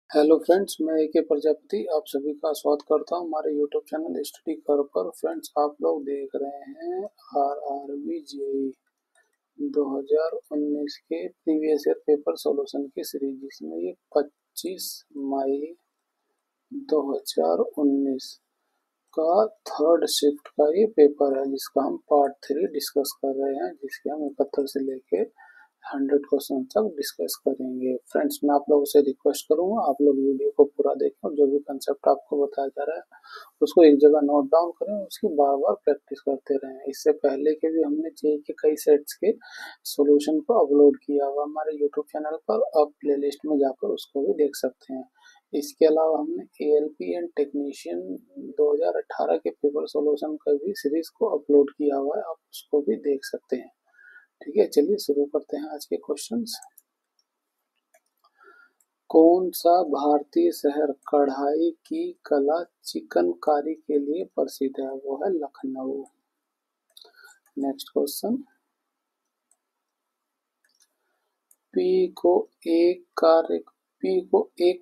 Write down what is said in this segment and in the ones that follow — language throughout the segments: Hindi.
हेलो फ्रेंड्स, मैं ए.के. प्रजापति आप सभी का स्वागत करता हूं हमारे यूट्यूब चैनल स्टडी कर पर। फ्रेंड्स, आप लोग देख रहे हैं आरआरबी जेईई 2019 के प्रीवियस ईयर पेपर सॉल्यूशन की सीरीज, जिसमें ये 25 मई 2019 का थर्ड शिफ्ट का ये पेपर है, जिसका हम पार्ट 3 डिस्कस कर रहे हैं, जिसके हम 71 से लेके 100 क्वेश्चन तक डिस्कस करेंगे। फ्रेंड्स, मैं आप लोगों से रिक्वेस्ट करूंगा, आप लोग वीडियो को पूरा देखें और जो भी कंसेप्ट आपको बताया जा रहा है उसको एक जगह नोट डाउन करें, उसकी बार बार प्रैक्टिस करते रहें। इससे पहले के भी हमने जेईई के कई सेट्स के सॉल्यूशन को अपलोड किया हुआ हमारे यूट्यूब चैनल पर, आप प्लेलिस्ट में जाकर उसको भी देख सकते हैं। इसके अलावा हमने एएलपी एंड टेक्नीशियन 2018 के पेपर सॉल्यूशन का भी सीरीज को अपलोड किया हुआ है, आप उसको भी देख सकते हैं। ठीक है, चलिए शुरू करते हैं आज के क्वेश्चंस। कौन सा भारतीय शहर कढ़ाई की कला चिकनकारी के लिए प्रसिद्ध है? वो है लखनऊ। Next question. पी को एक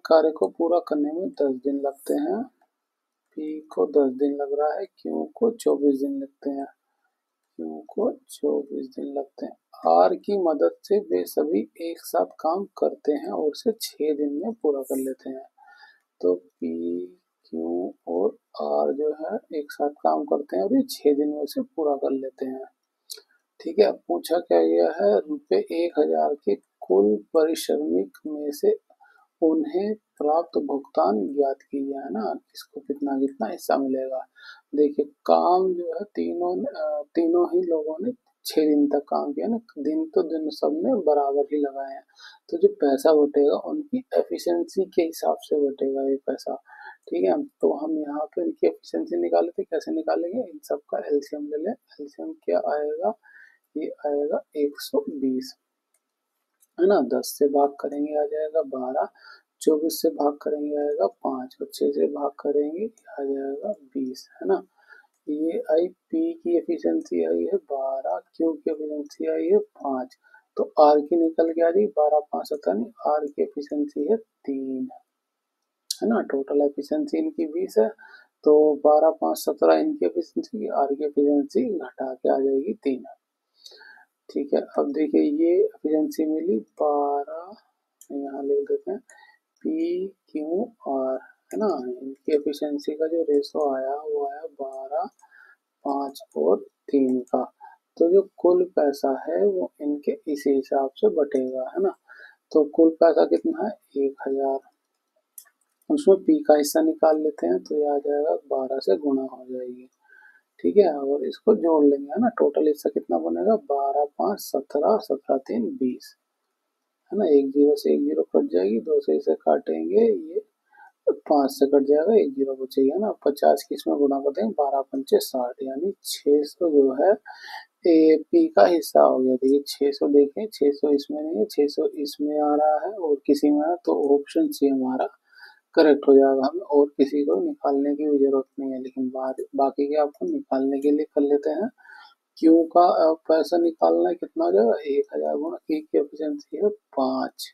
कार्य को पूरा करने में 10 दिन लगते हैं। पी को 10 दिन लग रहा है, क्यू को 24 दिन लगते हैं। क्यू को 24 दिन लगते हैं। आर की मदद से वे सभी एक साथ काम करते हैं और उसे 6 दिन में पूरा कर लेते हैं। तो पी, क्यू और आर जो है एक साथ काम करते हैं और ये 6 दिन में उसे पूरा कर लेते हैं। ठीक है, पूछा क्या गया है, रुपए 1000 के कुल परिश्रमिक में से उन्हें प्राप्त भुगतान ज्ञात कीजिए, है ना, किसको कितना कितना हिस्सा मिलेगा। देखिए, काम जो है तीनों ही लोगों ने 6 दिन तक काम किया ना, दिन तो दिन सबने बराबर ही लगाए हैं, तो जो पैसा बटेगा उनकी एफिशिएंसी के हिसाब से बटेगा ये पैसा। ठीक है, तो हम यहाँ पे इनकी एफिशिएंसी निकाले थे, कैसे निकालेंगे, इन सब का एलसीएम ले लें। एलसीएम क्या आएगा, ये आएगा 120, है ना। 10 से भाग करेंगे आ जाएगा 12, 24 से भाग करेंगे आएगा 5 और 6 से भाग करेंगे आ जाएगा 20, है ना। ये आई पी की एफिशिएंसी आई है 12, क्यू की एफिशिएंसी आई है 5, तो आर की निकल के आ रही 12 5 17, आर की एफिशिएंसी है 3, है ना। टोटल एफिशिएंसी इनकी 20 है, तो 12 5 17 इनकी एफिशिएंसी, आर की एफिशिएंसी घटा के आ जाएगी 3। ठीक है, अब देखिए ये एफिशिएंसी मिली 12, यहाँ लिख देते हैं पी क्यू आर, है ना। इनकी एफिशिएंसी का जो रेशो आया वो आया 12 5 और 3 का। तो जो कुल पैसा है वो इनके इसी हिसाब से बटेगा, है ना। तो कुल पैसा कितना है 1000, उसमें पी का हिस्सा निकाल लेते हैं, तो ये आ जाएगा 12 से गुणा हो जाएगी। ठीक है, और इसको जोड़ लेंगे, है ना। टोटल हिस्सा कितना बनेगा 12 5 17, 17 3 20, है ना। एक जीरो से एक जीरो कट जाएगी, दो से इसे काटेंगे, ये 5 से कट जाएगा, एक जीरो बचेगा ना। 50 की इसमें गुणा कर देंगे, 12 पंचे 60, यानी 600 जो है ए पी का हिस्सा हो गया। देखिए 600, देखें 600 इसमें नहीं है, 600 इसमें आ रहा है और किसी में आ रहा है, तो ऑप्शन सी हमारा करेक्ट हो जाएगा। हमें और किसी को निकालने की भी जरूरत नहीं है, लेकिन बाकी के आपको निकालने के लिए कर लेते हैं। क्यू का पैसा निकालना है, कितना हो जाएगा 1000 गुणा की एफिशिएंसी है 5,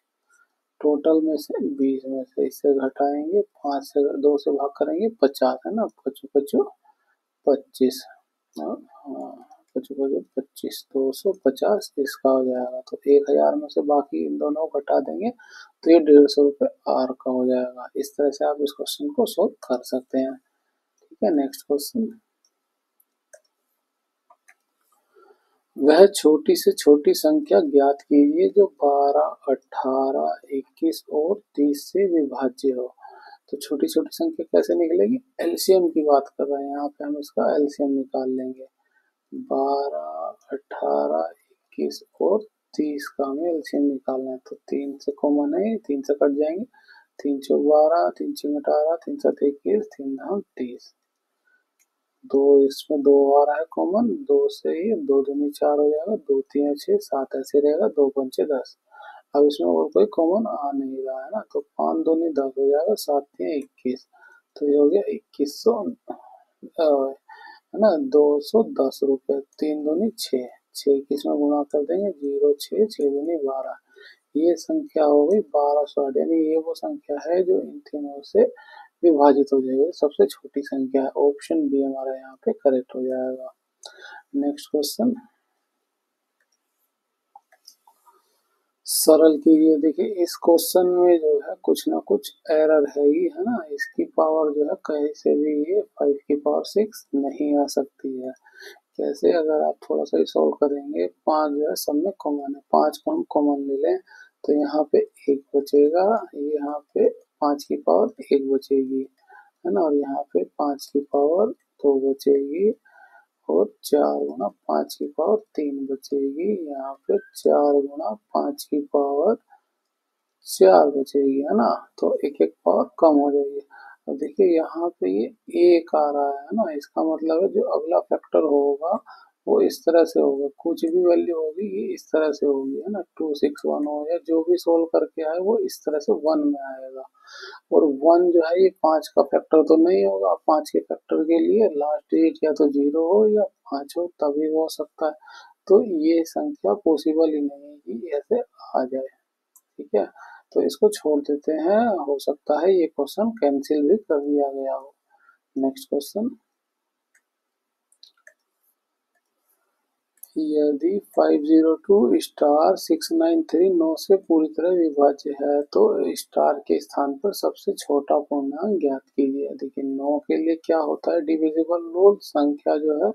टोटल में से 20 में से इससे घटाएंगे, 5 से 2 से भाग करेंगे 50, है ना। 5 5 25, हाँ, 5 5 25, 250 इसका हो जाएगा। तो 1000 में से बाकी इन दोनों को घटा देंगे, तो ये 150 रुपये आर का हो जाएगा। इस तरह से आप इस क्वेश्चन को सोल्व कर सकते हैं। ठीक है, नेक्स्ट क्वेश्चन। वह छोटी से छोटी संख्या ज्ञात कीजिए जो 12, 18, 21 और 30 से विभाज्य हो। तो छोटी छोटी संख्या कैसे निकलेगी, एलसीएम की बात कर रहे हैं, यहाँ पे हम इसका एलसीएम निकाल लेंगे। 12, 18, 21 और 30 का हमें एलसीएम निकालना है, तो 3 से कॉमन है, 3 से कट जाएंगे, 3 चौक 12, 3 छः 18, 3 7 21, 3 धाम 30, दो इसमें दो आ रहा है कॉमन, दो से ही 2 दूनी 4 हो जाएगा, 2 3 6 7 ऐसे रहेगा, 2 पंचे 10। अब इसमें और कोई कॉमन आ नहीं रहा है ना, तो 5 दूनी 10 हो जाएगा, 7 3 21, तो ये हो गया 2100, है ना। 210 रुपये, 3 दूनी 6, 6 21 में गुणा कर देंगे, 0 6 6 दूनी 12, ये संख्या हो गई 1260, यानी ये वो संख्या है जो इन तीनों से विभाजित हो जाएगी, सबसे छोटी संख्या है। ऑप्शन बी हमारा यहाँ पे करेक्ट हो जाएगा। नेक्स्ट क्वेश्चन सरल कीजिए। देखिए इस क्वेश्चन में जो है कुछ ना कुछ एरर है ही, है ना। इसकी पावर जो है कहीं से भी ये 5 की पावर 6 नहीं आ सकती है। कैसे, अगर आप थोड़ा सा ही सॉल्व करेंगे, 5 जो है सब में कॉमन है, 5 को हम कॉमन ले लें तो यहाँ पे 1 बचेगा, यहाँ पे 5 की पावर 1 बचेगी, है ना, और यहाँ पे 5 की पावर 2 बचेगी, और 4 गुना 5 की पावर 3 बचेगी, यहाँ पे 4 गुना 5 की पावर 4 बचेगी, है ना। तो एक एक पावर कम हो जाएगी। अब देखिए यहाँ पे ये एक आ रहा है ना, इसका मतलब है जो अगला फैक्टर होगा वो इस तरह से होगा, कुछ भी वैल्यू होगी ये इस तरह से होगी, है ना। 261 हो या जो भी सोल्व करके आए वो इस तरह से 1 में आएगा। और 1 जो है ये 5 का फैक्टर तो नहीं होगा, 5 के फैक्टर के लिए लास्ट डिजिट या तो 0 हो या 5 हो, तभी वो हो सकता है। तो ये संख्या पॉसिबल ही नहीं है कि ऐसे आ जाए, ठीक है। तो इसको छोड़ देते हैं, हो सकता है ये क्वेश्चन कैंसिल भी कर दिया गया हो। नेक्स्ट क्वेश्चन, यदि 502 स्टार 693 9 से पूरी तरह विभाज्य है तो स्टार के स्थान पर सबसे छोटा पूर्णांक ज्ञात कीजिए। देखिए 9 के लिए क्या होता है डिविजिबल रूल, संख्या जो है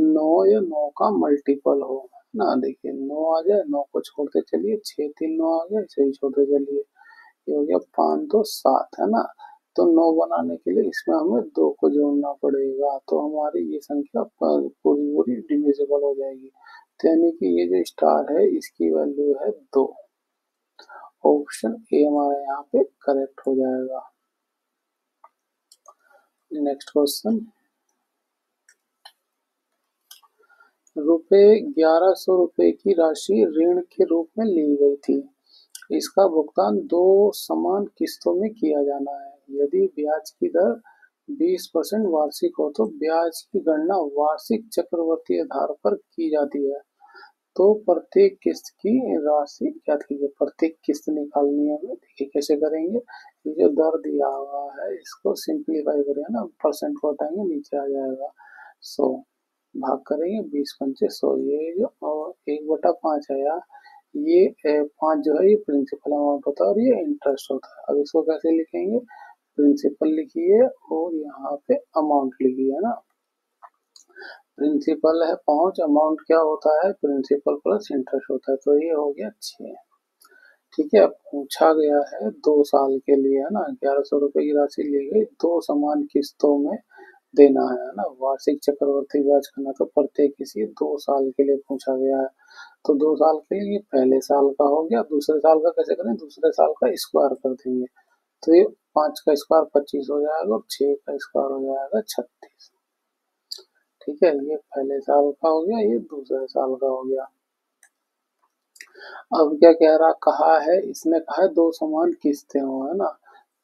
9 या 9 का मल्टीपल हो ना। देखिए 9 आ जाए, 9 को छोड़ते चलिए, 6 3 9 आ गया, इसे भी छोड़ते चलिए, ये हो गया 5 2 7, है ना। तो 9 बनाने के लिए इसमें हमें 2 को जोड़ना पड़ेगा, तो हमारी ये संख्या पूरी पूरी डिविजिबल हो जाएगी। तो यानी कि ये जो स्टार है इसकी वैल्यू है 2। ऑप्शन ए हमारा यहाँ पे करेक्ट हो जाएगा। नेक्स्ट क्वेश्चन, रुपये 1100 की राशि ऋण के रूप में ली गई थी, इसका भुगतान 2 समान किस्तों में किया जाना है। यदि ब्याज की दर 20% वार्षिक हो तो ब्याज की गणना वार्षिक चक्रवृद्धि आधार पर की जाती है। तो प्रत्येक किस्त की राशि ज्ञात कीजिए। प्रत्येक किस्त निकालनी है हमें, देखिए कैसे करेंगे। ये जो दर दिया हुआ है इसको सिंप्लीफाई करें ना, परसेंट को हटाएंगे नीचे आ जाएगा 100, भाग करेंगे 20 पंचे 100, ये जो 1/5 आया, ये 5 जो है ये प्रिंसिपल अमाउंट होता है और ये इंटरेस्ट होता है। अब इसको कैसे लिखेंगे, प्रिंसिपल लिखिए और यहाँ पे अमाउंट लिखिए, है ना। प्रिंसिपल है 5, अमाउंट क्या होता है, प्रिंसिपल प्लस इंटरेस्ट होता है, तो ये हो गया 6। ठीक है, पूछा गया है 2 साल के लिए, है ना। 1100 की राशि ली गई, 2 समान किस्तों में देना है ना। वार्षिक चक्रवृद्धि ब्याज करना, तो प्रत्येक किसी 2 साल के लिए पूछा गया है। तो 2 साल के लिए पहले साल का हो गया, दूसरे साल का कैसे करें, दूसरे साल का स्क्वायर कर देंगे, तो ये 5 का स्क्वायर 25 हो जाएगा और 6 का स्क्वायर हो जाएगा 36। ठीक है, ये पहले साल का हो गया, ये दूसरे साल का हो गया। अब क्या कह रहा कहा है, इसने कहा है 2 समान किस्तें हो, है ना।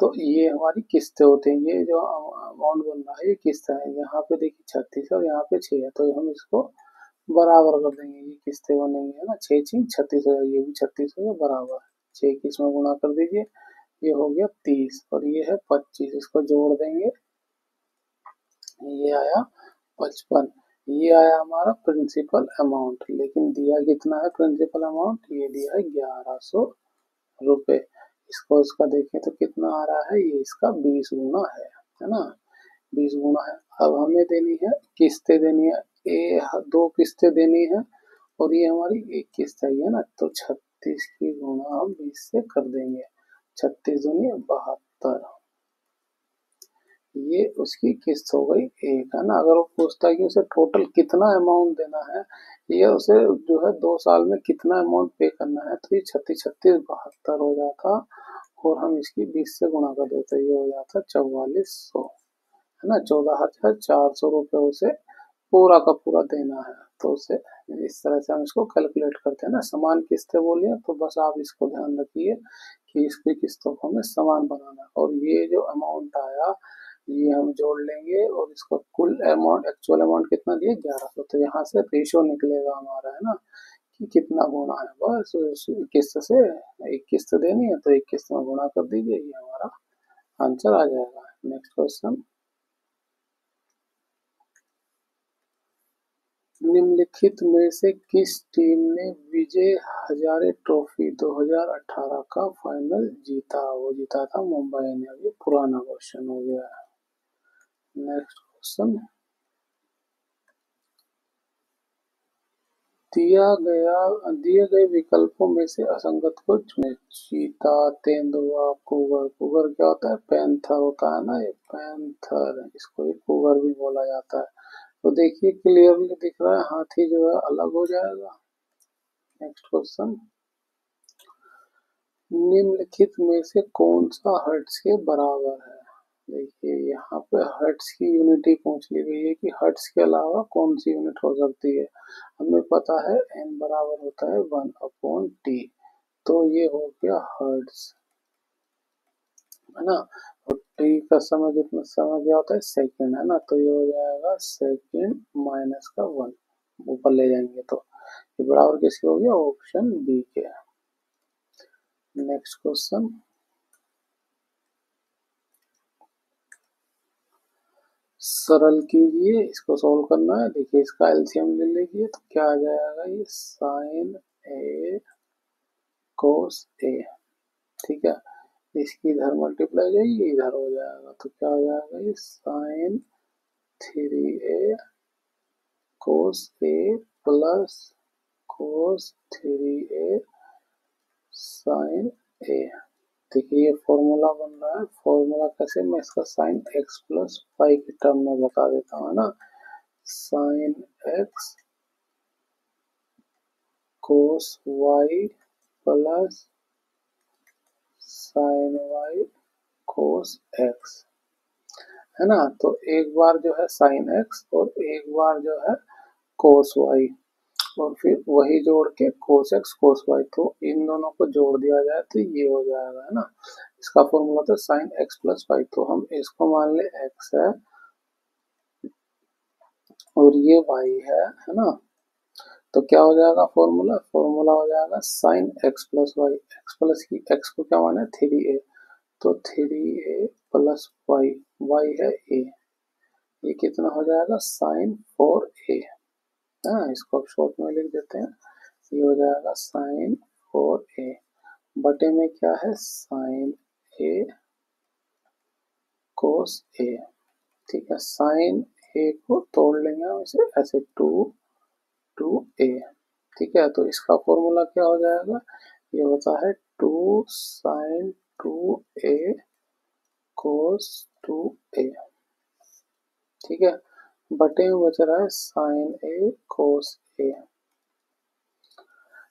तो ये हमारी किस्तें होती हैं, ये जो अमाउंट बन रहा है ये किस्त है। यहाँ पे देखिए 36 है और यहाँ पे 6 है, तो हम इसको बराबर कर देंगे, ये किस्तें बनेंगी, है ना। 6 6 36 हो जाएगी, ये भी 36 हो गया बराबर, 6 की इसमें गुणा कर दीजिए, ये हो गया 30 और ये है 25, इसको जोड़ देंगे, ये आया 55। ये आया हमारा प्रिंसिपल अमाउंट, लेकिन दिया कितना है प्रिंसिपल अमाउंट, ये दिया है 1100 रुपए। इसको इसका देखें तो कितना आ रहा है, ये इसका 20 गुना है ना, 20 गुना है। अब हमें देनी है किस्तें देनी है, 2 किस्तें देनी है और ये हमारी एक किस्त है, ये ना। तो 36 की गुणा हम 20 से कर देंगे, 36 दूनी 72, ये उसकी किस्त हो गई एक, है ना। अगर वो पूछता है कि उसे टोटल कितना अमाउंट देना है, ये उसे जो है 2 साल में कितना अमाउंट पे करना है, तो ये 36 36 72 हो जाता और हम इसकी 20 से गुणा कर देते, ये हो जाता 4400, है ना। 14,400 उसे पूरा का पूरा देना है। तो उसे इस तरह से हम इसको कैलकुलेट करते हैं ना। समान किस्तें बोलिए तो बस आप इसको ध्यान रखिए कि इसकी किस्तों को हमें समान बनाना है, और ये जो अमाउंट आया ये हम जोड़ लेंगे और इसका कुल अमाउंट एक्चुअल अमाउंट कितना दिया 1100, तो यहाँ से रेशियो निकलेगा हमारा, है ना, कि कितना गुणा है, बस उस किस्त से एक किस्त देनी है तो एक किस्त में गुणा कर दीजिए, ये हमारा आंसर आ जाएगा। नेक्स्ट क्वेश्चन, निम्नलिखित में से किस टीम ने विजय हजारे ट्रॉफी 2018 का फाइनल जीता? वो जीता था मुंबई ने। अभी पुराना क्वेश्चन हो गया है। नेक्स्ट क्वेश्चन, दिए गए विकल्पों में से असंगत को चुनें। चीता, तेंदुआ, कुगर। कुगर क्या होता है? पैंथर होता है ना, ये पैंथर, इसको एक कुगर भी बोला जाता है। तो देखिए क्लियरली दिख रहा है, हाथी जो है अलग हो जाएगा। नेक्स्ट क्वेश्चन, निम्नलिखित में से कौन सा हर्ट्ज के बराबर है? देखिए यहाँ पे हर्ट्ज की यूनिटी पूछ ली गई है कि हर्ट्ज के अलावा कौन सी यूनिट हो सकती है। हमें पता है n बराबर होता है 1/t, तो ये हो गया हर्ट्ज, है ना। और टी का समय कितना, समय क्या होता है? सेकंड, है ना। तो ये हो जाएगा सेकंड माइनस का 1, ऊपर ले जाएंगे तो ये बराबर किसके हो गया? ऑप्शन बी के। नेक्स्ट क्वेश्चन, सरल कीजिए, इसको सोल्व करना है। देखिए इसका एलसीएम ले लीजिए तो क्या आ जाएगा? ये साइन ए कोस ए, ठीक है। इसकी इधर मल्टीप्लाई जाइए, इधर हो जाएगा तो क्या हो जाएगा? ये साइन 3a कोस ए प्लस कोस 3a साइन ए। देखिए ये फॉर्मूला बन रहा है। फॉर्मूला कैसे? मैं इसका साइन एक्स प्लस वाई की टर्म में बता देता हूँ, है ना। Sine x cos y plus sine y cos x, है ना। तो एक बार जो है साइन एक्स और एक बार जो है कोस वाई, और फिर वही जोड़ के कोस एक्स कोस वाई, तो इन दोनों को जोड़ दिया जाए तो ये हो जाएगा, है ना। इसका फॉर्मूला था साइन एक्स प्लस वाई, तो हम इसको मान ले एक्स है और ये वाई है ना। तो क्या हो जाएगा फॉर्मूला? फॉर्मूला हो जाएगा sine x plus Y. X plus की एक्स को क्या माने? 3a, तो 3a प्लस वाई, वाई है a, ये कितना हो जाएगा? साइन 4a, हाँ इसको अब शॉर्ट में लिख देते हैं। ये हो जाएगा साइन 4a बटे में क्या है? साइन a कोस a, ठीक है। साइन a को तोड़ लेंगे हम इसे ऐसे, 2a, ठीक है। तो इसका फॉर्मूला क्या हो जाएगा? ये होता है 2 साइन 2a कोस 2a, ठीक है। बटे में बच रहा है साइन a कोस a,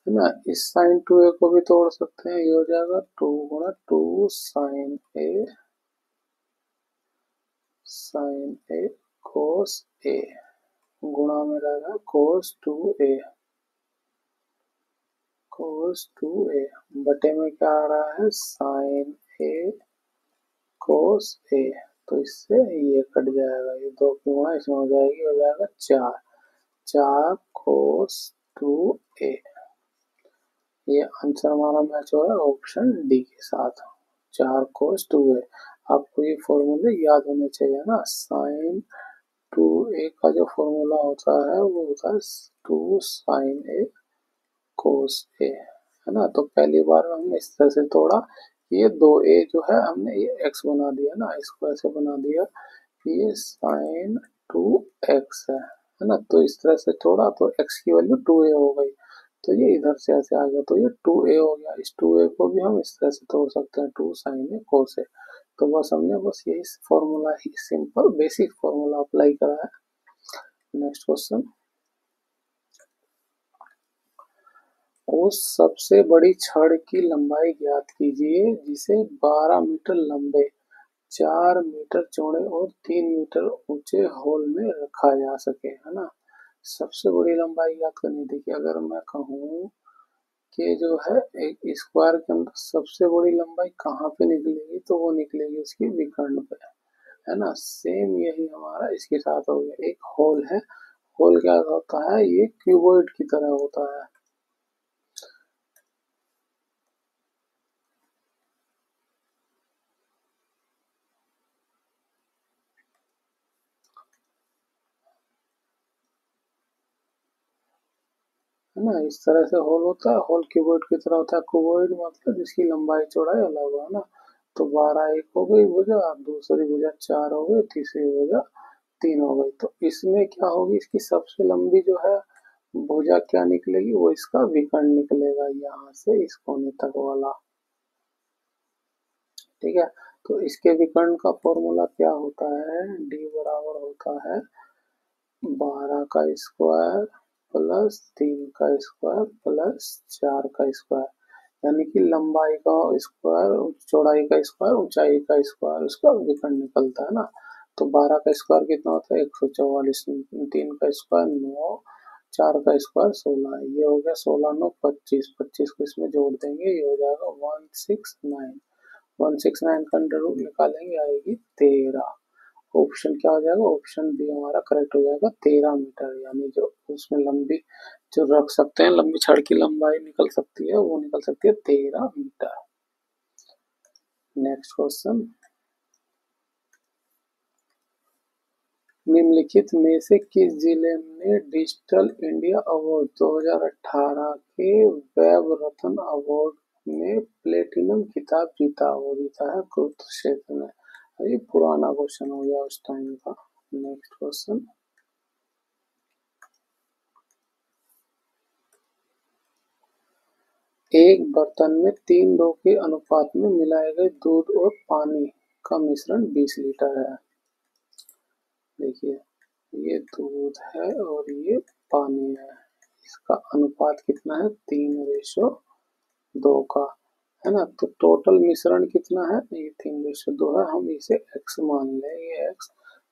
है ना। इस साइन 2a को भी तोड़ सकते हैं, ये हो जाएगा 2 गुणा 2 साइन a कोस a, गुणा में रहेगा कोस 2a, कोस 2a बटे में क्या आ रहा है? साइन a कोस a, तो इससे ये कट जाएगा, ये 2 की गुणा इसमें हो जाएगी, हो जाएगा 4, 4 कोस 2a। ये आंसर हमारा मैच हो रहा है ऑप्शन डी के साथ, 4 कोस 2a। आपको ये फॉर्मूले याद होने चाहिए ना। साइन 2a का जो फॉर्मूला होता है वो होता है 2 साइन a कोस a, है ना। तो पहली बार हमने इस तरह से तोड़ा, ये 2a जो है हमने ये x बना दिया ना, इसको ऐसे बना दिया, ये साइन 2x है ना। तो इस तरह से तोड़ा तो x की वैल्यू 2a हो गई, तो ये इधर से ऐसे आ गया, तो ये 2a हो गया। इस 2a को भी हम इस तरह से तोड़ सकते हैं, 2 साइन a कोस a। तो बस हमने बस यही फॉर्मूला ही, सिंपल बेसिक फॉर्मूला अप्लाई करा है। नेक्स्ट क्वेश्चन, उस सबसे बड़ी छड़ की लंबाई ज्ञात कीजिए जिसे 12 मीटर लंबे, 4 मीटर चौड़े और 3 मीटर ऊंचे होल में रखा जा सके, है ना। सबसे बड़ी लंबाई ज्ञात करनी। देखिए अगर मैं कहूँ कि जो है एक स्क्वायर के अंदर सबसे बड़ी लंबाई कहाँ पे निकलेगी, तो वो निकलेगी उसकी विकर्ण पे, है ना। सेम यही हमारा इसके साथ हो गया। एक होल है, होल क्या होता है? ये क्यूबॉइड की तरह होता है, है ना। इस तरह से होल होता है, होल क्यूबॉइड की तरह होता है। क्यूबॉइड मतलब जिसकी लंबाई चौड़ाई अलग हो, है ना। तो 12 एक हो गई भुजा, दूसरी भुजा 4 हो गई, तीसरी भुजा 3 हो गई। तो इसमें क्या होगी, इसकी सबसे लंबी जो है भुजा क्या निकलेगी, वो इसका विकर्ण निकलेगा, यहाँ से इस कोने तक वाला। ठीक है, तो इसके विकर्ण का फॉर्मूला क्या होता है, डी बराबर होता है 12 का स्क्वायर प्लस 3 का स्क्वायर प्लस 4 का स्क्वायर, यानी कि लंबाई का स्क्वायर, चौड़ाई का स्क्वायर, ऊंचाई का स्क्वायर, उसका विकर्ण निकलता है ना। तो 12 का स्क्वायर कितना होता है 144, 3 का स्क्वायर 9, 4 का स्क्वायर 16, ये हो गया 16 9 25, 25 को इसमें जोड़ देंगे, ये हो जाएगा 169। 169 का अंडर रूट निकालेंगे, आएगी 13। ऑप्शन क्या हो जाएगा, ऑप्शन बी हमारा करेक्ट हो जाएगा 13 मीटर, यानी जो उसमें लंबी जो रख सकते हैं, लंबी छड़ की लंबाई निकल सकती है, वो निकल सकती है 13 मीटर। नेक्स्ट क्वेश्चन, निम्नलिखित में से किस जिले ने डिजिटल इंडिया अवार्ड 2018 के वेब रत्न अवार्ड में प्लेटिनम खिताब जीता, वो जीता है कुरुक्षेत्र में। ये पुराना क्वेश्चन हो गया उस टाइम का। नेक्स्ट क्वेश्चन, एक बर्तन में 3:2 के अनुपात में मिलाए गए दूध और पानी का मिश्रण 20 लीटर है। देखिए, ये दूध है और ये पानी है, इसका अनुपात कितना है 3:2 का, है ना। तो टोटल मिश्रण कितना है, ये 3:2 है, हम इसे x मान लें, ये x।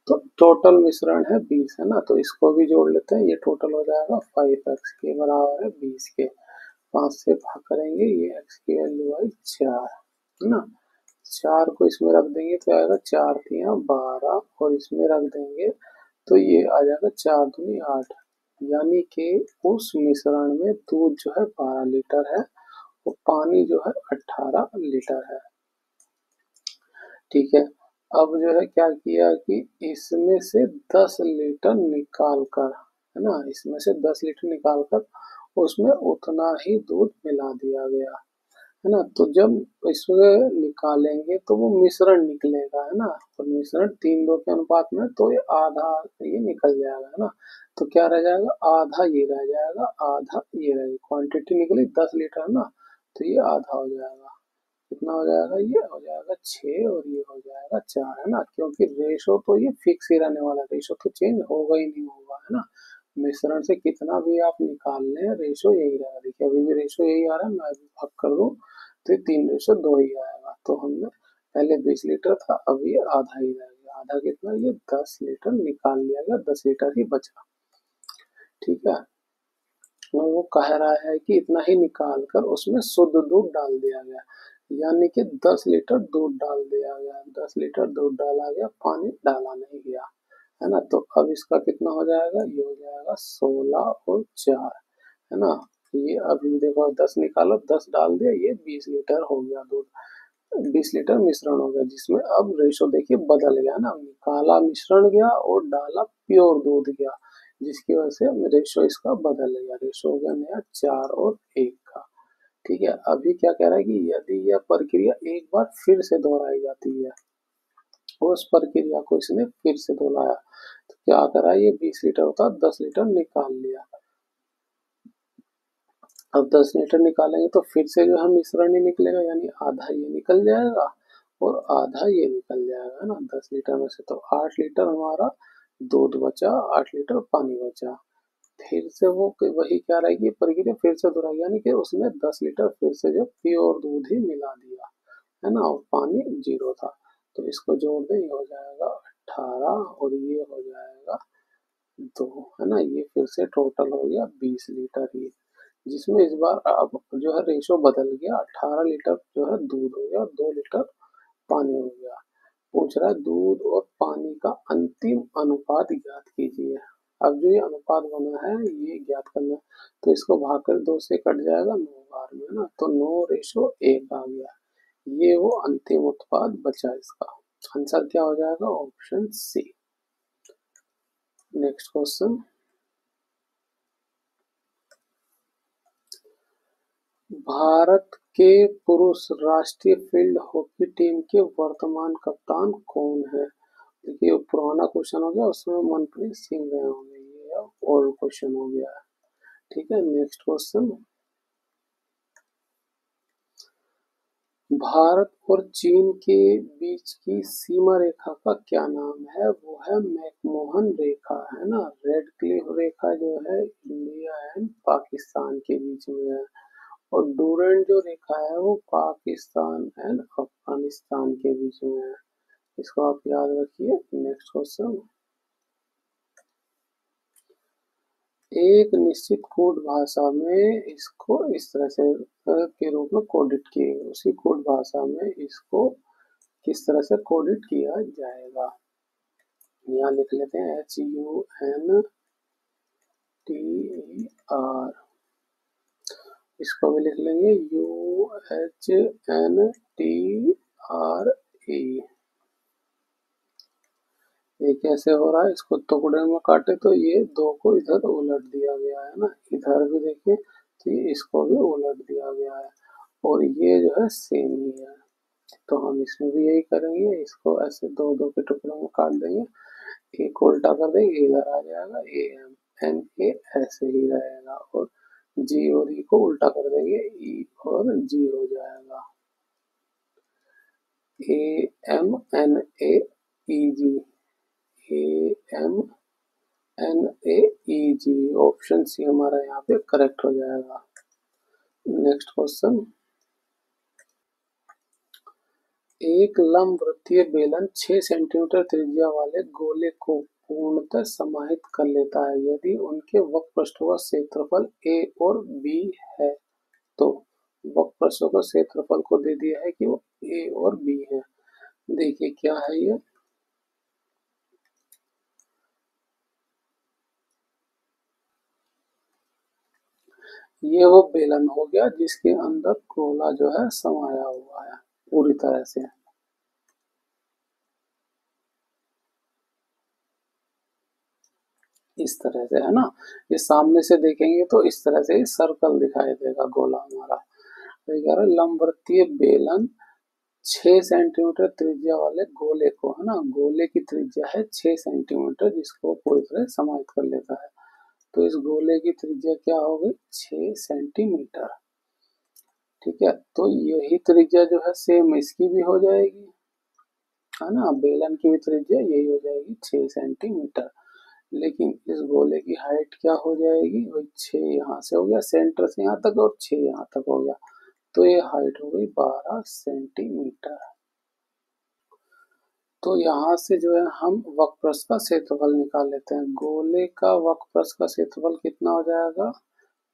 तो टोटल मिश्रण है 20, है ना। तो इसको भी जोड़ लेते हैं, ये टोटल हो जाएगा 5x के बराबर है 20 के। 5 से भाग करेंगे, ये x की वैल्यू आई 4, है ना। 4 को इसमें रख देंगे तो आएगा 4 तिया 12, और इसमें रख देंगे तो ये आ जाएगा 4 दूनी 8, यानी कि उस मिश्रण में दूध जो है 12 लीटर है और पानी जो है 18 लीटर है। ठीक है, अब जो है क्या किया कि इसमें से 10 लीटर निकाल कर, है ना, इसमें से 10 लीटर निकाल कर उसमें उतना ही दूध मिला दिया गया, है ना। तो जब इसमें निकालेंगे तो वो मिश्रण निकलेगा, है ना। और मिश्रण 3:2 के अनुपात में, तो ये आधा ये निकल जाएगा, है ना। तो क्या रह जाएगा, आधा ये रह जाएगा, आधा ये रहेगी। क्वांटिटी निकली 10 लीटर, है ना, तो ये आधा हो जाएगा। कितना हो जाएगा, ये हो जाएगा 6 और ये हो जाएगा 4, है ना। क्योंकि रेशो तो ये फिक्स ही रहने वाला, रेशो तो चेंज होगा ही नहीं होगा, है ना। मिश्रण से कितना भी आप निकाल लें, रेशो यही रहेगा। देखिए अभी भी रेशो यही आ रहा है, मैं अभी भाग कर दूं तो ये 3:2 ही आएगा। तो हमने पहले 20 लीटर था, अब ये आधा ही रह गया। आधा कितना, ये 10 लीटर निकाल लिया गया, 10 लीटर ही बचा। ठीक है, तो वो कह रहा है कि इतना ही निकाल कर उसमें शुद्ध दूध डाल दिया गया, यानी कि 10 लीटर दूध डाल दिया गया, 10 लीटर दूध डाला गया, पानी डाला नहीं गया, है ना। तो अब इसका कितना हो जाएगा, ये हो जाएगा 16 और 4, है ना। ये अभी देखो 10 निकालो, 10 डाल दिया, ये 20 लीटर हो गया दूध, 20 लीटर मिश्रण हो गया, जिसमें अब रेशो देखिए बदल गया ना, काला मिश्रण गया और डाला प्योर दूध गया, जिसकी वजह से रेशो इसका बदल गया, रेशो हो गया नया 4 और 1 का। ठीक है, अभी क्या कह रहा है कि यदि यह प्रक्रिया एक बार फिर से दोहराई जाती है, उस प्रक्रिया को इसने फिर से दोहराया, तो क्या करा, ये 20 लीटर होता 10 लीटर निकाल लिया। अब 10 लीटर निकालेंगे तो फिर से जो है मिश्रण ही निकलेगा, यानी आधा ये निकल जाएगा और आधा ये निकल जाएगा, है ना। 10 लीटर में से तो 8 लीटर हमारा दूध बचा, 8 लीटर पानी बचा। फिर से वो वही क्या रहेगी, प्रक्रिया फिर से दोहराई, यानी कि उसने 10 लीटर फिर से जो प्योर दूध ही मिला दिया, है ना, और पानी 0 था। तो इसको जोड़ दें, ये हो जाएगा 18 और ये हो जाएगा 2, है ना। ये फिर से टोटल हो गया 20 लीटर ही, जिसमें इस बार अब जो है रेशो बदल गया, 18 लीटर जो है दूध हो गया और 2 लीटर पानी हो गया। पूछ रहा है दूध और पानी का अंतिम अनुपात ज्ञात कीजिए। अब जो ये अनुपात बना है ये ज्ञात करना है, तो इसको भाग कर 2 से कट जाएगा 9 बार में, ना, तो 9:1 आ गया। ये वो अंतिम उत्पाद बचा, इसका आंसर क्या हो जाएगा, option C. Next question, Bharat के पुरुष राष्ट्रीय फील्ड हॉकी टीम के वर्तमान कप्तान कौन है? देखिए वो पुराना क्वेश्चन हो गया, उसमें मनप्रीत सिंह गए होंगे, ये ओल्ड क्वेश्चन हो गया है। ठीक है, नेक्स्ट क्वेश्चन। भारत और चीन के बीच की सीमा रेखा का क्या नाम है? वो है मैकमोहन रेखा, है ना। रेड क्लिफ रेखा जो है इंडिया एंड पाकिस्तान के बीच में है, और डूरेंट जो रेखा है वो पाकिस्तान एंड अफगानिस्तान के बीच में है। इसको आप याद रखिए। Next question. एक निश्चित कोड भाषा में इसको इस तरह से के रूप में कोडित किए, उसी कोड भाषा में इसको किस तरह से कोडित किया जाएगा? यहाँ लिख लेते हैं HUNTER, इसको भी लिख लेंगे UHNTRE। ये कैसे हो रहा है? इसको टुकड़े में काटे तो ये दो को इधर उलट दिया गया है ना, इधर भी देखिए तो ये इसको भी उलट दिया गया है, और ये जो है सेम ही है। तो हम इसमें भी यही करेंगे, इसको ऐसे दो दो के टुकड़ों में काट देंगे, ए को उल्टा कर देंगे, इधर आ जाएगा AMNA, ऐसे ही रहेगा, और जी और ई को उल्टा कर देंगे, ई और जी हो जाएगा AMNAEG, AMNAEG। ऑप्शन सी हमारा यहाँ पे करेक्ट हो जाएगा। Next question. एक लंबवृत्तीय बेलन 6 सेंटीमीटर त्रिज्या वाले गोले को पूर्णतः समाहित कर लेता है यदि उनके वक्रपृष्ठों का क्षेत्रफल A और B है। तो वक्रपृष्ठों का क्षेत्रफल को दे दिया है कि वो A और B है। देखिए क्या है ये वो बेलन हो गया जिसके अंदर गोला जो है समाया हुआ है पूरी तरह से। इस तरह से, है ना। ये सामने से देखेंगे तो इस तरह से सर्कल दिखाई देगा गोला हमारा। तो ये कह रहा है लंबवृत्तीय बेलन 6 सेंटीमीटर त्रिज्या वाले गोले को, है ना, गोले की त्रिज्या है 6 सेंटीमीटर जिसको पूरी तरह समाहित कर लेता है। तो इस गोले की त्रिज्या क्या हो गई? 6 सेंटीमीटर। ठीक है, तो यही त्रिज्या जो है सेम इसकी भी हो जाएगी, है ना। बेलन की भी त्रिज्या यही हो जाएगी 6 सेंटीमीटर, लेकिन इस गोले की हाइट क्या हो जाएगी? वही 6 यहाँ से हो गया सेंटर से यहाँ तक, और 6 यहाँ तक हो गया, तो ये हाइट हो गई 12 सेंटीमीटर। तो यहाँ से जो है हम वक्रपृष्ठ का क्षेत्रफल निकाल लेते हैं। गोले का वक्रपृष्ठ का क्षेत्रफल कितना हो जाएगा?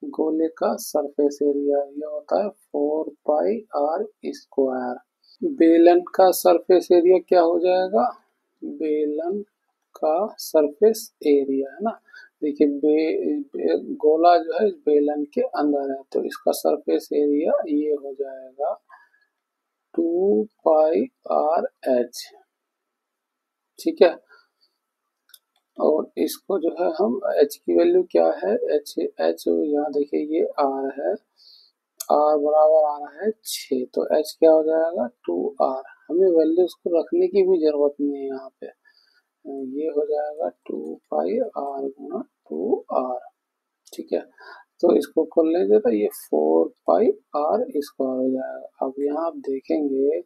गोले का सरफेस एरिया ये होता है 4πr²। बेलन का सरफेस एरिया क्या हो जाएगा? बेलन का सरफेस एरिया, है ना। देखिए गोला जो है इस बेलन के अंदर है, तो इसका सरफेस एरिया ये हो जाएगा 2πRH। ठीक है, और इसको जो है हम h की वैल्यू क्या है? h यहाँ देखिए ये r है, r बराबर आ रहा है 6, तो h क्या हो जाएगा? 2r। हमें वैल्यू उसको रखने की भी जरूरत नहीं है यहाँ पे, ये हो जाएगा 2πr×2r। ठीक है, तो इसको कर लेंगे तो ये 4πr² हो जाएगा। अब यहाँ आप देखेंगे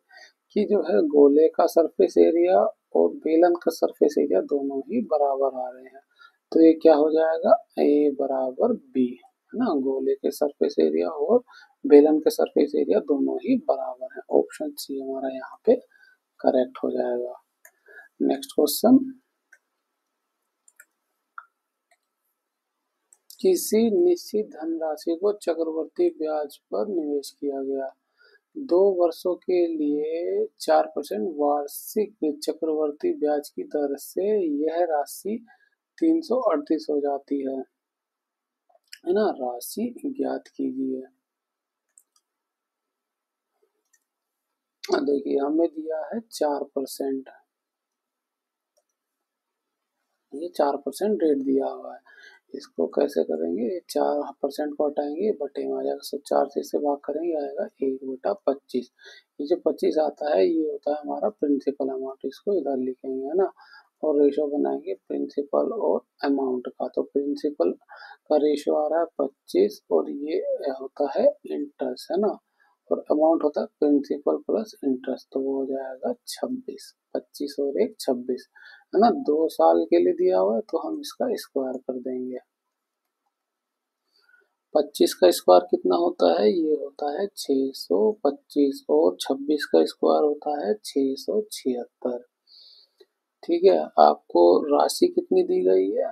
कि जो है गोले का सरफेस एरिया और बेलन का सरफेस एरिया दोनों ही बराबर आ रहे हैं, तो ये क्या हो जाएगा? A बराबर B, है ना। गोले के सरफेस एरिया और बेलन के सरफेस एरिया दोनों ही बराबर है। ऑप्शन सी हमारा यहाँ पे करेक्ट हो जाएगा। Next question. किसी निश्चित धनराशि को चक्रवृद्धि ब्याज पर निवेश किया गया, 2 वर्षों के लिए 4% वार्षिक चक्रवृद्धि ब्याज की दर से यह राशि 338 हो जाती है ना। राशि ज्ञात कीजिए। देखिए हमें दिया है 4%, ये 4% रेट दिया हुआ है। इसको कैसे करेंगे, 4% को हटाएंगे, बटे में आ जाएगा, 4 से इसे भाग करेंगे, आएगा 1/25। ये जो 25 आता है ये होता है हमारा प्रिंसिपल अमाउंट, इसको इधर लिखेंगे, है ना। और रेशो बनाएंगे प्रिंसिपल और अमाउंट का, तो प्रिंसिपल का रेशो आ रहा है 25 और ये होता है इंटरेस्ट, है ना। और अमाउंट होता है प्रिंसिपल प्लस इंटरेस्ट, तो वो हो जाएगा 26। 25 और 1 26, है ना। 2 साल के लिए दिया हुआ है तो हम इसका स्क्वायर कर देंगे। 25 का स्क्वायर कितना होता है, ये होता है 625 और 26 का स्क्वायर होता है 676। ठीक है, आपको राशि कितनी दी गई है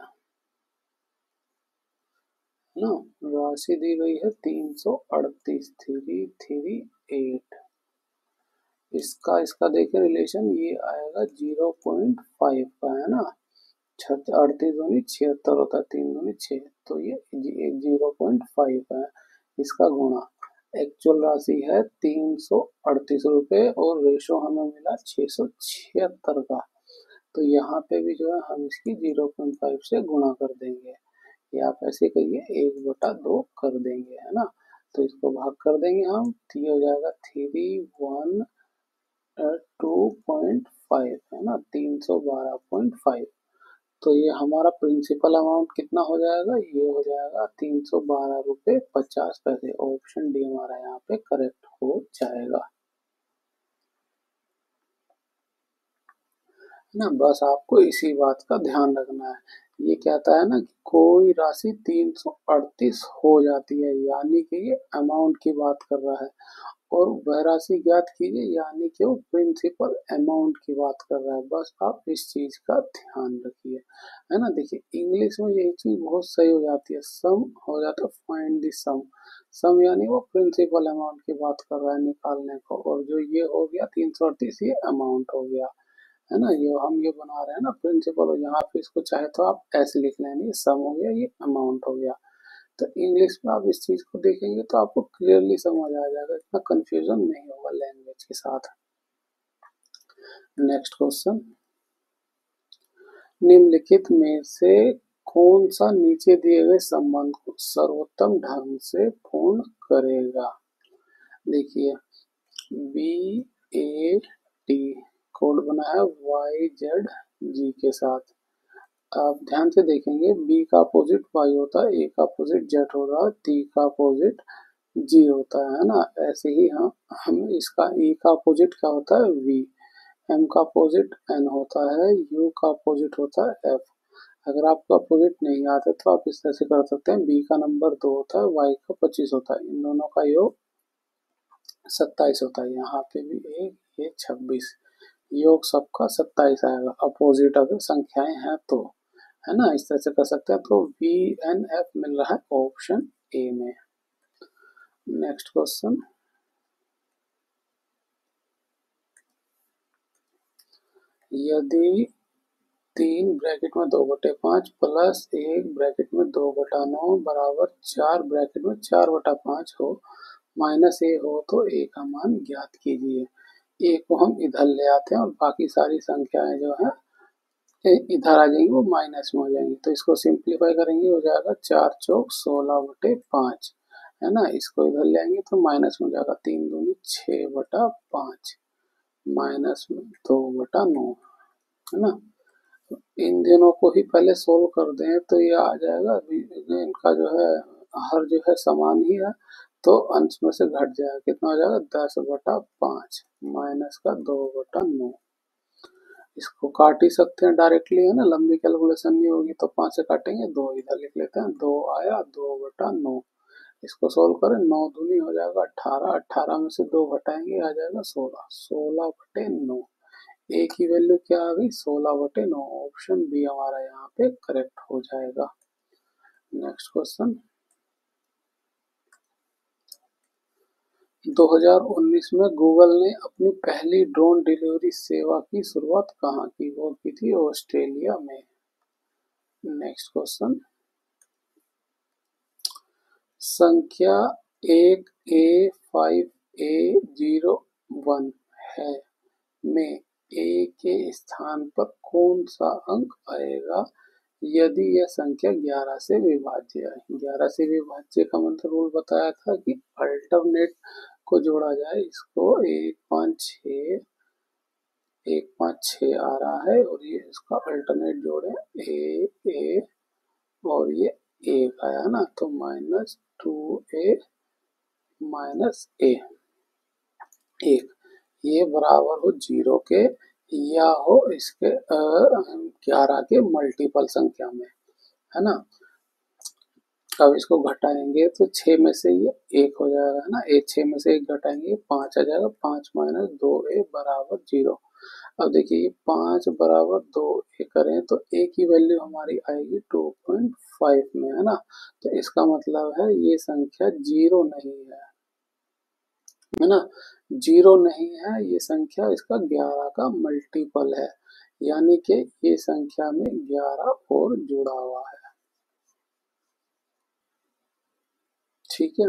ना, राशि दी गई है 338, 338। इसका इसका देखें रिलेशन, ये आएगा 0.5 का, है ना। 38 दूनी 76 होता है, 3 दूनी 6, तो ये 0.5 है। इसका गुणा, एक्चुअल राशि है 338 रुपये और रेशो हमें मिला 676 का, तो यहाँ पे भी जो है हम इसकी 0.5 से गुणा कर देंगे, या आप ऐसे कहिए 1/2 कर देंगे, है ना। तो इसको भाग कर देंगे हम, तो ये हो जाएगा 312.5, है ना, 312.5। तो ये हमारा प्रिंसिपल अमाउंट कितना हो जाएगा, ये हो जाएगा 312 रुपये 50 पैसे। ऑप्शन डी हमारा यहाँ पे करेक्ट हो जाएगा, है ना। बस आपको इसी बात का ध्यान रखना है। ये कहता है ना कि कोई राशि 338 हो जाती है, यानी कि ये अमाउंट की बात कर रहा है, और वह राशि ज्ञात कीजिए, यानी कि वो प्रिंसिपल अमाउंट की बात कर रहा है। बस आप इस चीज का ध्यान रखिए, है ना। देखिए इंग्लिश में यही चीज बहुत सही हो जाती है, सम हो जाता है फाइंड द सम। सम यानी वो प्रिंसिपल अमाउंट की बात कर रहा है निकालने को, और जो ये हो गया 338 ये अमाउंट हो गया, है ना। ये हम ये बना रहे हैं ना प्रिंसिपल, और यहाँ पे इसको चाहे तो आप ऐसे लिख लेंगे, सम हो गया ये अमाउंट हो गया। तो इंग्लिश में आप इस चीज को देखेंगे तो आपको क्लियरली समझ आ जाएगा, इतना कंफ्यूजन नहीं होगा लैंग्वेज के साथ। नेक्स्ट क्वेश्चन, निम्नलिखित में से कौन सा नीचे दिए गए संबंध को सर्वोत्तम ढंग से पूर्ण करेगा। देखिए बी ए टी कोड बना है वाई जेड जी के साथ। आप ध्यान से देखेंगे, बी का अपोजिट वाई होता है, ए का अपोजिट जेड होता है, टी का अपोजिट जी होता है ना। ऐसे ही हम इसका ई का अपोजिट क्या होता है, वी। एम का अपोजिट एन होता है, यू का अपोजिट होता है एफ। अगर आपको अपोजिट नहीं आता तो आप इस तरह से कर सकते हैं, बी का नंबर 2 होता है, वाई का 25 होता है, इन दोनों का योग 27 होता है। यहाँ पे भी एक, ये 26, योग सबका 27 आएगा, अपोजिट अगर संख्याएं हैं तो, है ना। इस तरह से कर सकते हैं, तो वी एन एफ मिल रहा है ऑप्शन ए में। नेक्स्ट क्वेश्चन, यदि 3 ब्रैकेट में 2/5 प्लस 1 ब्रैकेट में 2/9 बराबर 4 ब्रैकेट में 4/5 हो, माइनस ए हो तो ए का मान ज्ञात कीजिए। ए को हम इधर ले आते हैं और बाकी सारी संख्याएं जो है इधर आ जाएंगी, वो माइनस में हो जाएंगी, तो इसको सिंप्लीफाई करेंगे, हो जाएगा 4 चौक 16/5, है ना। इसको इधर ले आएंगे तो माइनस में हो जाएगा, 3 दूनी 6/5, माइनस में 2/9, है ना। इन दोनों को ही पहले सोल्व कर दें तो ये आ जाएगा, अभी इनका जो है हर जो है समान ही है, तो अंश में से घट जाएगा, कितना हो जाएगा 10/5 माइनस का 2/9। इसको काट ही सकते हैं डायरेक्टली, है ना, लंबी कैलकुलेशन नहीं होगी तो 5 से काटेंगे, 2 इधर लिख लेते हैं, 2 आया 2/9। इसको सोल्व करें, 9 दूनी हो जाएगा 18, 18 में से 2 घटाएंगे आ जाएगा 16, 16/9। ए की वैल्यू क्या आ गई, 16/9। ऑप्शन बी हमारा यहाँ पे करेक्ट हो जाएगा। नेक्स्ट क्वेश्चन, 2019 में गूगल ने अपनी पहली ड्रोन डिलीवरी सेवा की शुरुआत कहाँ की, वो की थी ऑस्ट्रेलिया में। नेक्स्ट क्वेश्चन, संख्या 1A5A01 है में ए के स्थान पर कौन सा अंक आएगा, यदि यह संख्या 11 से विभाज्य है। 11 से विभाज्य का मतलब रूल बताया था कि अल्टरनेट को जोड़ा जाए। इसको 1 5 6 1 5 6 आ रहा है और ये इसका अल्टरनेट जोड़े ए और ये 1 आया ना, तो -2a माइनस ए 1 ये बराबर हो 0 के या हो इसके 11 के मल्टीपल संख्या में, है ना। अब इसको घटाएंगे तो 6 में से ये 1 हो जाएगा, है ना। 6 में से 1 घटाएंगे 5 आ जाएगा। 5 माइनस 2a बराबर 0। अब देखिए ये 5 बराबर 2a करें तो a की वैल्यू हमारी आएगी 2.5 में, है ना। तो इसका मतलब है ये संख्या 0 नहीं है ना। 0 नहीं है ये संख्या, इसका 11 का मल्टीपल है, यानी कि ये संख्या में 11 और जुड़ा हुआ है। ठीक है,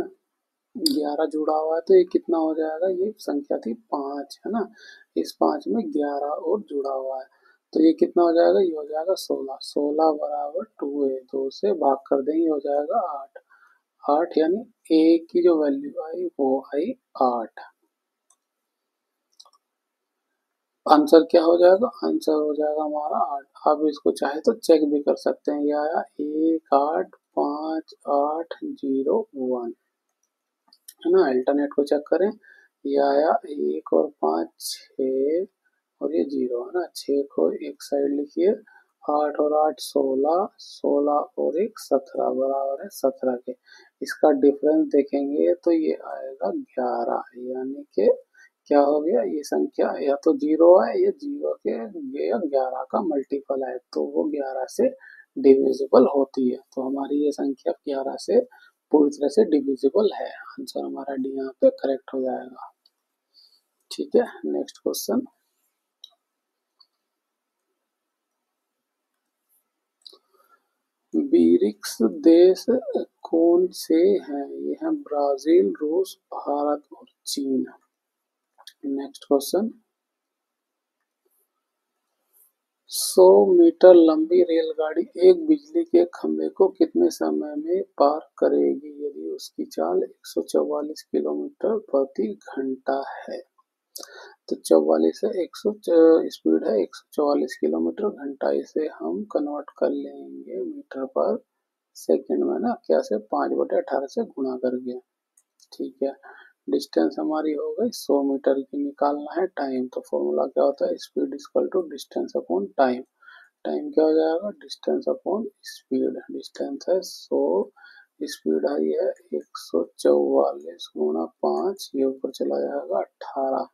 11 जुड़ा हुआ है तो ये कितना हो जाएगा, ये संख्या थी 5, है ना। इस 5 में 11 और जुड़ा हुआ है तो ये कितना हो जाएगा, ये हो जाएगा 16। 16 बराबर 2 है, 2 से भाग कर देंगे हो जाएगा 8। 8 यानी ए की जो वैल्यू आई वो आई 8। आंसर क्या हो जाएगा, आंसर हो जाएगा हमारा 8। आप इसको चाहे तो चेक भी कर सकते हैं। ये आया 1 8 5 8 0 1, है ना। अल्टरनेट को चेक करें, ये आया 1 और 5 6 और ये 0, है ना। 6 को एक साइड लिखिए, 8 और 8 16, 16 और 1 17 बराबर है 17 के। इसका डिफरेंस देखेंगे तो ये आएगा 11, यानी कि क्या हो गया, ये संख्या या तो 0 है या 0 के या 11 का मल्टीपल है, तो वो 11 से डिविजिबल होती है। तो हमारी ये संख्या 11 से पूरी तरह से डिविजिबल है। आंसर हमारा डी यहाँ पे करेक्ट हो जाएगा। ठीक है, नेक्स्ट क्वेश्चन। ब्रिक्स देश कौन से हैं, ये हैं ब्राजील, रूस, भारत और चीन। Next question. 100 मीटर लंबी रेलगाड़ी एक बिजली के खंभे को कितने समय में पार करेगी यदि उसकी चाल 144 किलोमीटर प्रति घंटा है। तो 44 है 100, स्पीड है 144 किलोमीटर घंटा, इसे हम कन्वर्ट कर लेंगे मीटर पर सेकंड में ना, क्या से 5/18 से गुणा करके। ठीक है, डिस्टेंस हमारी हो गई 100 मीटर की, निकालना है टाइम। तो फॉर्मूला क्या होता है, speed equal to distance upon time. Time क्या हो जाएगा, डिस्टेंस अपॉन स्पीड। डिस्टेंस है 100, स्पीड आई है 144 गुणा 5, ये ऊपर चला जाएगा 18,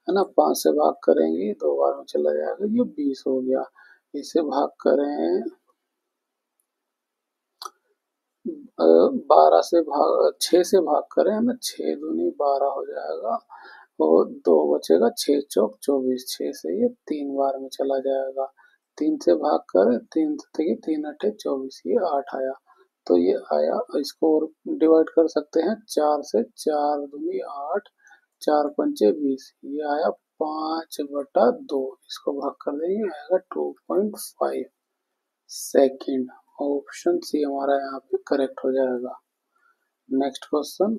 है ना। 5 से भाग करेंगे 2 बार में चला जाएगा, ये 20 हो गया। इसे भाग करें 12 से भाग 6 से भाग करें, है ना। 6 दूनी 12 हो जाएगा और 2 बचेगा, 6 चौक 24, 6 से ये 3 बार में चला जाएगा। 3 से भाग करें, 3 देखिए 3 अठे 24, ये 8 आया। तो ये आया, इसको और डिवाइड कर सकते हैं 4 से, 4 दूनी 8, 4 पंचे 20, ये आया 5/2। इसको भाग कर देंगे आएगा 2.5 सेकेंड। ऑप्शन सी हमारा यहाँ पे करेक्ट हो जाएगा। Next question.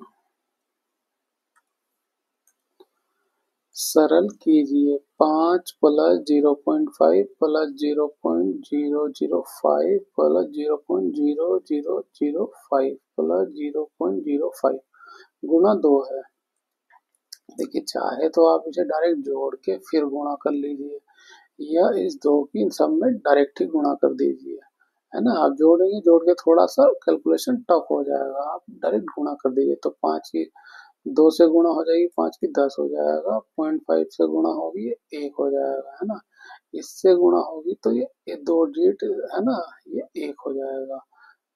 सरल कीजिए 5 प्लस 0.5 प्लस 0.005 प्लस 0.0005 प्लस 0.05 गुणा 2 है। देखिए चाहे तो आप इसे डायरेक्ट जोड़ के फिर गुणा कर लीजिए, या इस दो की सब में डायरेक्ट ही गुणा कर दीजिए, है ना। आप जोड़ेंगे, जोड़ के थोड़ा सा कैलकुलेशन टफ हो जाएगा, आप डायरेक्ट गुणा कर दीजिए। तो 5 की 2 से गुणा हो जाएगी, 5 की 10 हो जाएगा, 0.5 से गुणा होगी 1 हो जाएगा, है ना। इससे गुणा होगी तो ये 2 डिजिट, है ना, ये 1 हो जाएगा।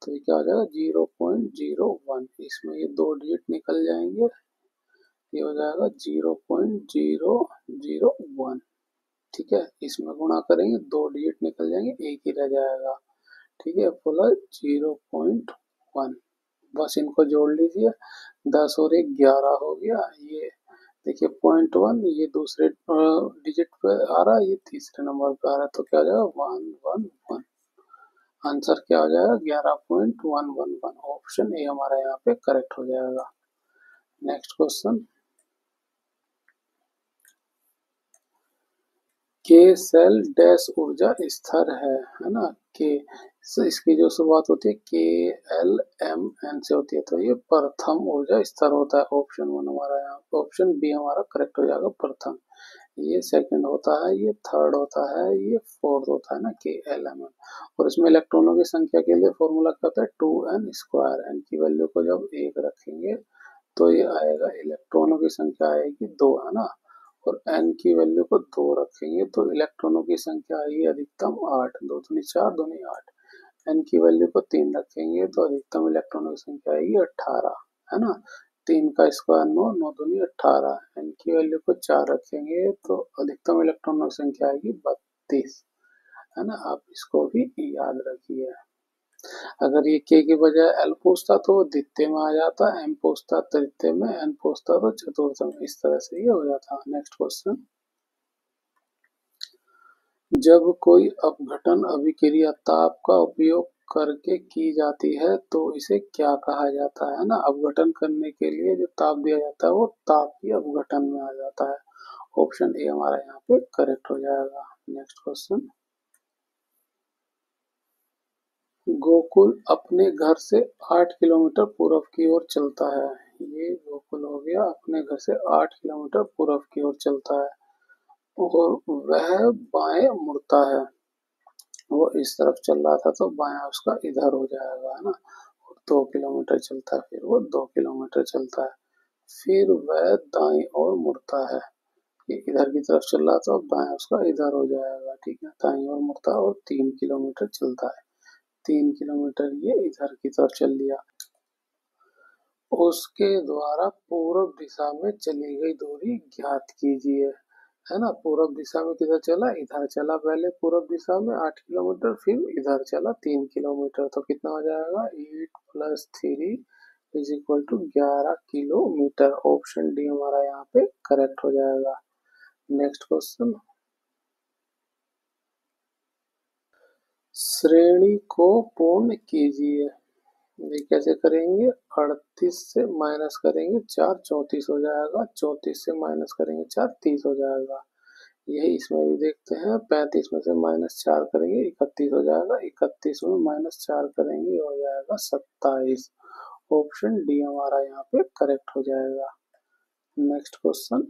तो ये क्या हो जाएगा 0.01, इसमें ये 2 डिजिट निकल जाएंगे, ये हो जाएगा 0.001। ठीक है, इसमें गुणा करेंगे 2 डिजिट निकल जाएंगे, एक ही रह जाएगा। ठीक है, प्लस 0.1, बस इनको जोड़ लीजिए, 10 और 1 11 हो गया, ये देखिए 0.1 ये दूसरे डिजिट पे आ रहा है, ये तीसरे नंबर पे आ रहा है, तो क्या हो जाएगा 111। आंसर क्या हो जाएगा 11.111। ऑप्शन ए हमारा यहाँ पे करेक्ट हो जाएगा। नेक्स्ट क्वेश्चन, के सेल डैश ऊर्जा स्तर है ना। के इसकी जो शुरुआत होती है के एल एम एन से होती है, तो ये प्रथम ऊर्जा स्तर होता है। ऑप्शन वन हमारा यहाँ, ऑप्शन बी हमारा करेक्ट हो जाएगा प्रथम। ये सेकंड होता है, ये थर्ड होता है, ये फोर्थ होता है ना के एल एम एन। और इसमें इलेक्ट्रॉनों की संख्या के लिए फॉर्मूला क्या होता है 2n²। एन की वैल्यू को जब एक रखेंगे तो ये आएगा, इलेक्ट्रॉनों की संख्या आएगी 2 है ना, और n की वैल्यू को 2 रखेंगे तो इलेक्ट्रॉनों की संख्या आएगी अधिकतम 8। 2 दूनी 4, दूनी 8। n की वैल्यू को 3 रखेंगे तो अधिकतम इलेक्ट्रॉनों की संख्या आएगी 18 है ना। 3 का स्क्वायर 9, 9 दूनी 18। n की वैल्यू को 4 रखेंगे तो अधिकतम इलेक्ट्रॉनों की संख्या आएगी 32 है ना। आप इसको भी याद रखिए। अगर ये के की बजाय एल पूछता तो वो द्वितीय में आ जाता, एम पूछता तृतीय में, एन पूछता तो चतुर्थ में। इस तरह से ये हो जाता। नेक्स्ट क्वेश्चन, जब कोई अपघटन अभिक्रिया ताप का उपयोग करके की जाती है तो इसे क्या कहा जाता है ना। अपघटन करने के लिए जो ताप दिया जाता है वो तापीय अपघटन में आ जाता है। ऑप्शन ए हमारा यहाँ पे करेक्ट हो जाएगा। नेक्स्ट क्वेश्चन, गोकुल अपने घर से 8 किलोमीटर पूर्व की ओर चलता है। ये गोकुल हो गया, अपने घर से 8 किलोमीटर पूर्व की ओर चलता है और वह बाएं मुड़ता है। वो इस तरफ चल रहा था तो बायां उसका इधर हो जाएगा है ना। और 2 किलोमीटर चलता है, फिर वो 2 किलोमीटर चलता है, फिर वह दाएं ओर मुड़ता है। ये इधर की तरफ चल रहा था, बायां उसका इधर हो जाएगा, ठीक है। दाएं ओर मुड़ता है और 3 किलोमीटर चलता है। 3 किलोमीटर ये इधर की तरफ चल लिया। उसके द्वारा पूर्व दिशा में चली गई दूरी ज्ञात कीजिए है ना। पूर्व दिशा में किधर चला, इधर चला पहले पूर्व दिशा में 8 किलोमीटर, फिर इधर चला 3 किलोमीटर, तो कितना हो जाएगा 8 + 3 = 11 किलोमीटर। ऑप्शन डी हमारा यहाँ पे करेक्ट हो जाएगा। नेक्स्ट क्वेश्चन, श्रेणी को पूर्ण कीजिए। ये कैसे करेंगे, 38 से माइनस करेंगे 4 34 हो जाएगा, 34 से माइनस करेंगे 4 30 हो जाएगा। यही इसमें भी देखते हैं, 35 में से -4 करेंगे 31 हो जाएगा, 31 में -4 करेंगे हो जाएगा 27। ऑप्शन डी हमारा यहाँ पे करेक्ट हो जाएगा। नेक्स्ट क्वेश्चन,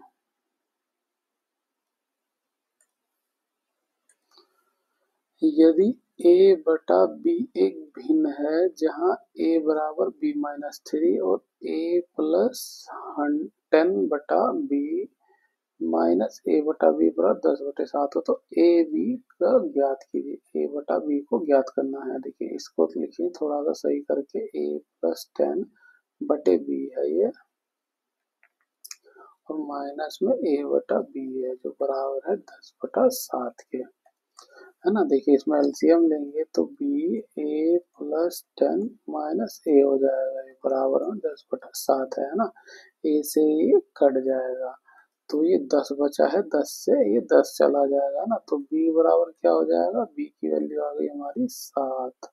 यदि a बटा b एक भिन्न है जहां a बराबर b-3 और a प्लस 10 बटा b माइनस a बटा b बराबर 10/7 हो, तो a b का ज्ञात कीजिए। a बटा b को ज्ञात करना है। देखिए इसको लिखिए थोड़ा सा सही करके, a + 10 बटे b है ये, और माइनस में a बटा b है जो बराबर है 10/7 के है ना। देखिए इसमें एलसीएम लेंगे तो b a + 10 माइनस a हो जाएगा, ये बराबर में 10/7 है ना। a से ये कट जाएगा तो ये 10 बचा है, 10 से ये 10 चला जाएगा ना, तो b बराबर क्या हो जाएगा, b की वैल्यू आ गई हमारी 7।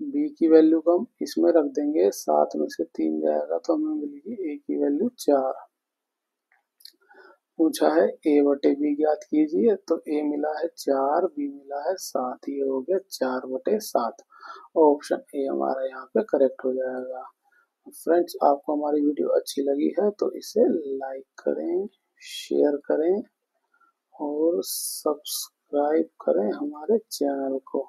b की वैल्यू को हम इसमें रख देंगे, 7 में से 3 जाएगा तो हमें मिलेगी a की वैल्यू 4। पूछा है a बटे b ज्ञात कीजिए, तो a मिला है 4, b मिला है 7, ये हो गया 4/7। ऑप्शन ए हमारा यहाँ पे करेक्ट हो जाएगा। फ्रेंड्स, आपको हमारी वीडियो अच्छी लगी है तो इसे लाइक करें, शेयर करें और सब्सक्राइब करें हमारे चैनल को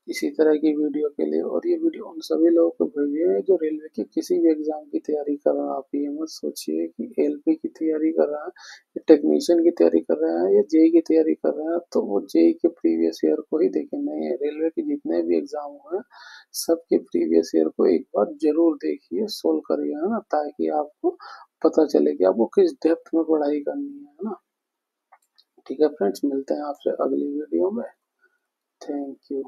इसी तरह की वीडियो के लिए। और ये वीडियो उन सभी लोगों को भेजिए जो रेलवे के किसी भी एग्जाम की तैयारी कर रहे हैं। आप ये मत सोचिए कि एलपी की तैयारी कर रहे हैं या टेक्नीशियन की तैयारी कर रहे हैं या जेई की तैयारी कर रहे हैं तो वो जेई के प्रीवियस ईयर को ही देखें। नहीं है, रेलवे के जितने भी एग्जाम हुए हैं सबके प्रीवियस ईयर को एक बार जरूर देखिए, सोल्व करिए है ना, ताकि आपको पता चले कि आपको किस डेप्थ में पढ़ाई करनी है ना। ठीक है फ्रेंड्स, मिलते हैं आपसे अगली वीडियो में। Thank you.